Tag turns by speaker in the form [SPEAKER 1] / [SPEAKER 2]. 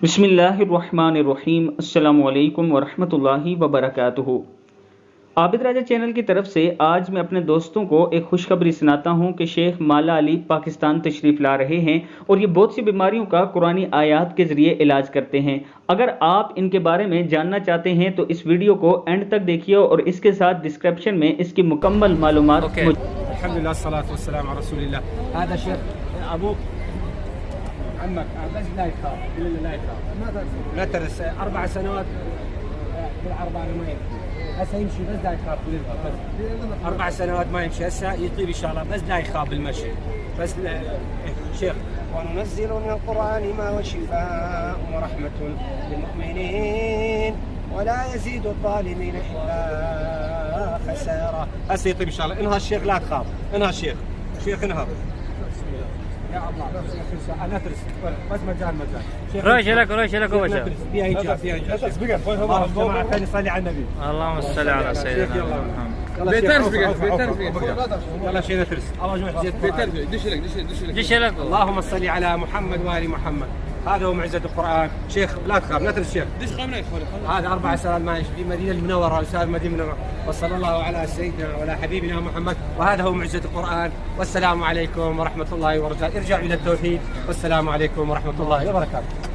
[SPEAKER 1] बिस्मिल्लाहिर्रहमानिर्रहीम अस्सलामुअलैकुम वरहमतुल्लाहि वबरकातुहू। आबिद राजा चैनल की तरफ से आज मैं अपने दोस्तों को एक खुशखबरी सुनाता हूँ कि शेख माला अली पाकिस्तान तशरीफ़ ला रहे हैं और ये बहुत सी बीमारियों का कुरानी आयात के ज़रिए इलाज करते हैं। अगर आप इनके बारे में जानना चाहते हैं तो इस वीडियो को एंड तक देखिए और इसके साथ डिस्क्रिप्शन में इसकी मुकम्मल मालूमात
[SPEAKER 2] अल्हम्दुलिल्लाह सलातु वस्सलाम अला रसूलिल्लाह। هذا شيخ أبوك عمك بس لا يخاف لا يخاف لا ترس 4 سنوات بالعربة ما يمشي هسه يمشي بس لا يخاف بس 4 سنوات ما يمشي هسه يطيب إن شاء الله بس لا يخاف بالمشي بس شيخ. وننزل من القرآن ما هو شفاء ورحمة للمؤمنين ولا يزيد الظالمين إلا خسارة. هسه يطيب إن شاء الله. انهى الشيخ لا تخاف انهى الشيخ انهى يا الله بس انا ترس بس مجال
[SPEAKER 3] روش لك اول شيء
[SPEAKER 2] فيها هجاب جماعه ثاني صلي على النبي
[SPEAKER 3] اللهم صل على سيدنا محمد.
[SPEAKER 2] يلا شيء نترس
[SPEAKER 3] دش لك
[SPEAKER 2] اللهم صل على محمد وآل محمد. هذا هو معجزة القرآن. شيخ لا تخاف نترس شيخ هذا 4 سنوات ما في مدينة المنورة وسائر المدينة المنورة. وصلى الله على سيدنا وعلى حبيبنا محمد وهذا هو معجزة القرآن. والسلام عليكم ورحمة الله وبركاته. ارجعوا إلى التوحيد والسلام عليكم ورحمة الله وبركاته.